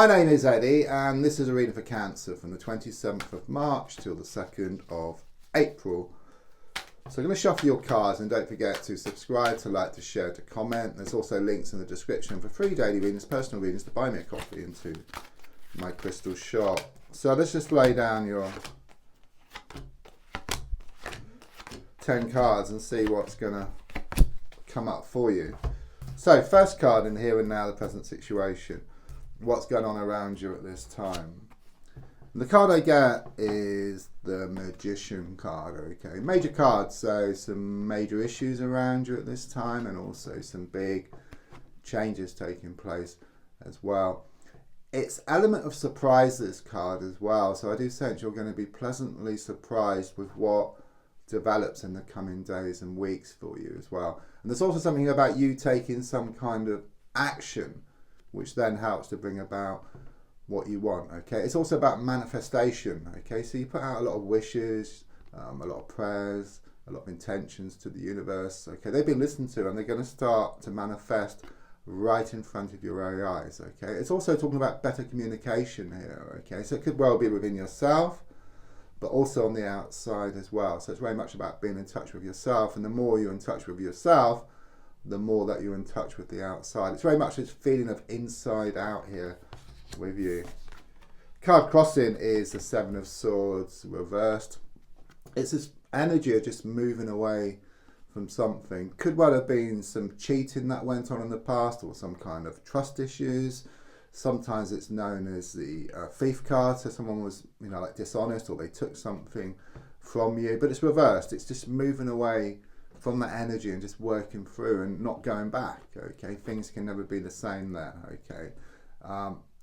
My name is Eddie, and this is a reading for Cancer from the 27th of March till the 2nd of April. So I'm going to shuffle your cards, and don't forget to subscribe, to like, to share, to comment. There's also links in the description for free daily readings, personal readings, to buy me a coffee into my crystal shop. So let's just lay down your 10 cards and see what's going to come up for you. So first card in here and now, the present situation. What's going on around you at this time. And the card I get is the Magician card, okay. Major cards, so some major issues around you at this time, and also some big changes taking place as well. It's element of surprise, this card as well, so I do sense you're going to be pleasantly surprised with what develops in the coming days and weeks for you as well. And there's also something about you taking some kind of action, which then helps to bring about what you want, okay. It's also about manifestation, okay. So you put out a lot of wishes, a lot of prayers, a lot of intentions to the universe, okay. They've been listened to, and they're going to start to manifest right in front of your very eyes, okay. It's also talking about better communication here, okay. So it could well be within yourself, but also on the outside as well. So it's very much about being in touch with yourself, and the more you're in touch with yourself, the more that you're in touch with the outside. It's very much this feeling of inside out here with you. Card crossing is the Seven of Swords reversed. It's this energy of just moving away from something. Could well have been some cheating that went on in the past, or some kind of trust issues. Sometimes it's known as the thief card, so someone was, like dishonest, or they took something from you, but it's reversed. It's just moving away from that energy and just working through and not going back, okay. Things can never be the same there, okay.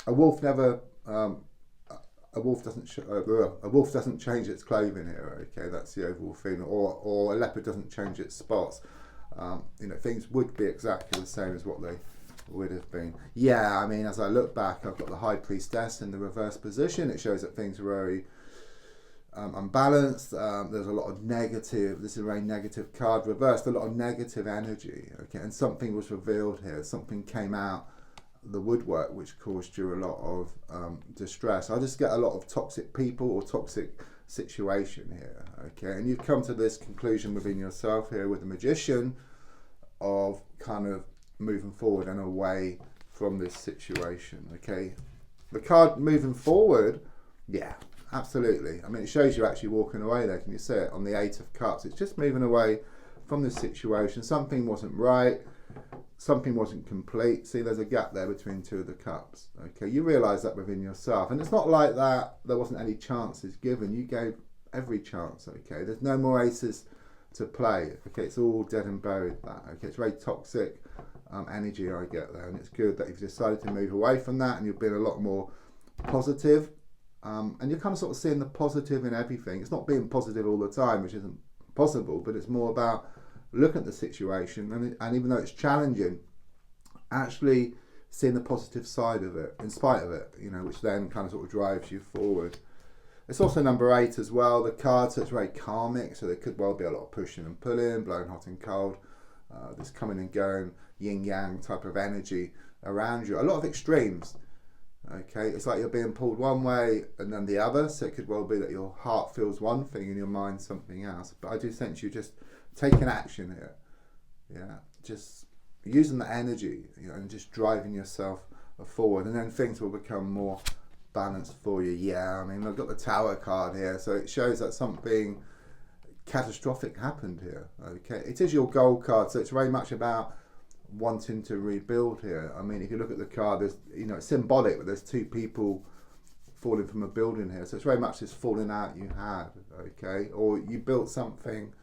A wolf doesn't change its clothing here, okay. That's the overall feeling. Or a leopard doesn't change its spots. Things would be exactly the same as what they would have been. Yeah, I mean, as I look back, I've got the High Priestess in the reverse position. It shows that things are very unbalanced. There's a lot of negative. This is a very negative card reversed. A lot of negative energy, okay. And something was revealed here. Something came out the woodwork which caused you a lot of distress. I just get a lot of toxic people or toxic situation here, okay. And you've come to this conclusion within yourself here with the Magician of kind of moving forward and away from this situation, okay. The card moving forward, yeah, absolutely. I mean, it shows you actually walking away there. Can you see it on the Eight of Cups? It's just moving away from this situation. Something wasn't right. Something wasn't complete. See, there's a gap there between two of the cups, okay. You realise that within yourself, and it's not like that there wasn't any chances given. You gave every chance, okay. There's no more aces to play, okay. It's all dead and buried, that, okay. It's very toxic energy I get there, and it's good that you've decided to move away from that, and you've been a lot more positive, and you're kind of sort of seeing the positive in everything. It's not being positive all the time, which isn't possible, but it's more about looking at the situation, and even though it's challenging, actually seeing the positive side of it in spite of it, which then kind of sort of drives you forward. It's also number 8 as well, the card, so it's very karmic, so there could well be a lot of pushing and pulling, blowing hot and cold, this coming and going, yin yang type of energy around you. A lot of extremes, okay. It's like you're being pulled one way and then the other, so it could well be that your heart feels one thing and your mind something else. But I do sense you just taking action here, yeah, just using the energy, and just driving yourself forward, and then things will become more balanced for you. Yeah, I mean, I've got the Tower card here, so it shows that something catastrophic happened here, okay. It is your gold card, so it's very much about wanting to rebuild here. I mean, if you look at the card, there's, it's symbolic, but there's two people falling from a building here, so it's very much this falling out you had, okay, or you built something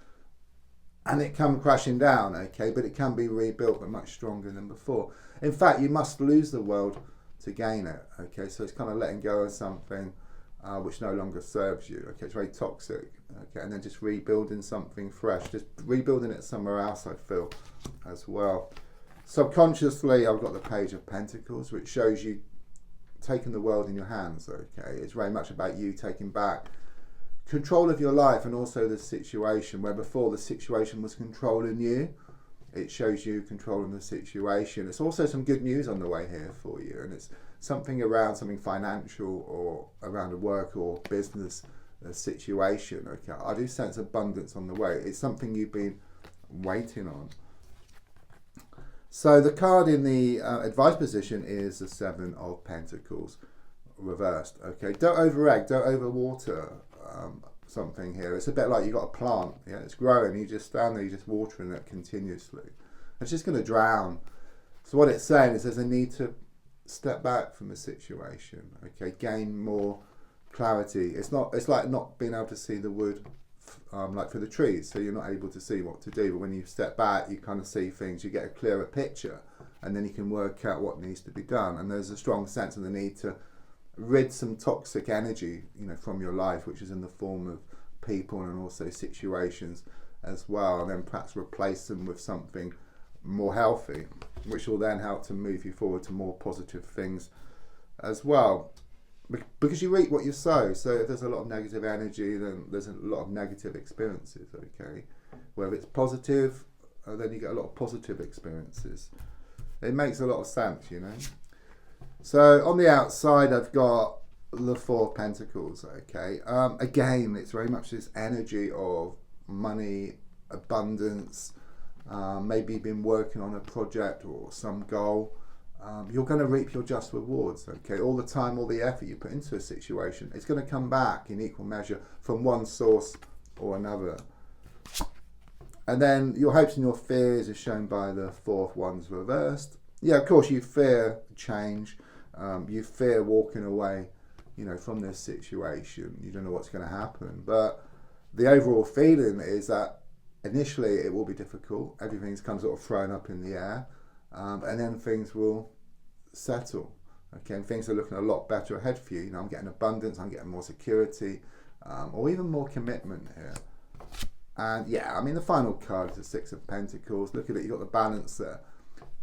and it come crashing down, okay, but it can be rebuilt but much stronger than before. In fact, you must lose the world to gain it, okay. So it's kind of letting go of something which no longer serves you, okay. It's very toxic, okay, and then just rebuilding something fresh, just rebuilding it somewhere else, I feel, as well. Subconsciously, I've got the Page of Pentacles, which shows you taking the world in your hands, okay. It's very much about you taking back control of your life, and also the situation where before the situation was controlling you. It shows you controlling the situation. It's also some good news on the way here for you, and it's something around something financial or around a work or business situation. Okay, I do sense abundance on the way. It's something you've been waiting on. So the card in the advice position is the Seven of Pentacles reversed. Okay, don't over egg, don't over water something here. It's a bit like you got a plant, yeah, it's growing, you just stand there, you're just watering it continuously. It's just going to drown. So what it's saying is there's a need to step back from the situation, okay, gain more clarity. It's like not being able to see the wood like for the trees, so you're not able to see what to do, but when you step back you kind of see things, you get a clearer picture, and then you can work out what needs to be done. And there's a strong sense of the need to rid some toxic energy, you know, from your life, which is in the form of people and also situations as well, and then perhaps replace them with something more healthy, which will then help to move you forward to more positive things as well. Because you reap what you sow. So if there's a lot of negative energy, then there's a lot of negative experiences, okay? Whether it's positive, then you get a lot of positive experiences. It makes a lot of sense, you know? So on the outside, I've got the Four of Pentacles, okay? Again, it's very much this energy of money, abundance. Maybe you've been working on a project or some goal. You're going to reap your just rewards, okay? All the time, all the effort you put into a situation, it's going to come back in equal measure from one source or another. And then your hopes and your fears are shown by the fourth ones reversed. Yeah, of course, you fear change. You fear walking away, you know, from this situation. You don't know what's going to happen. But the overall feeling is that initially it will be difficult. Everything's kind of sort of thrown up in the air. And then things will settle, okay, and things are looking a lot better ahead for you. You know, I'm getting abundance, I'm getting more security, or even more commitment here. And yeah, I mean, the final card is the Six of Pentacles. Look at it, you've got the balance there.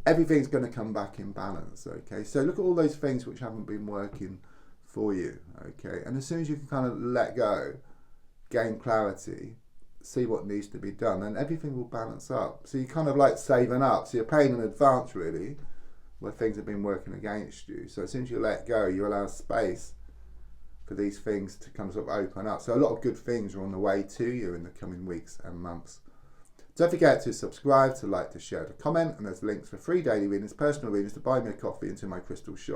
Everything's going to come back in balance, okay? So look at all those things which haven't been working for you, okay? And as soon as you can kind of let go, gain clarity, see what needs to be done, and everything will balance up. So you're kind of like saving up. So you're paying in advance, really, where things have been working against you. So as soon as you let go, you allow space for these things to kind of sort of open up. So a lot of good things are on the way to you in the coming weeks and months. Don't forget to subscribe, to like, to share, to comment, and there's links for free daily readings, personal readings, to buy me a coffee, and to my crystal shop.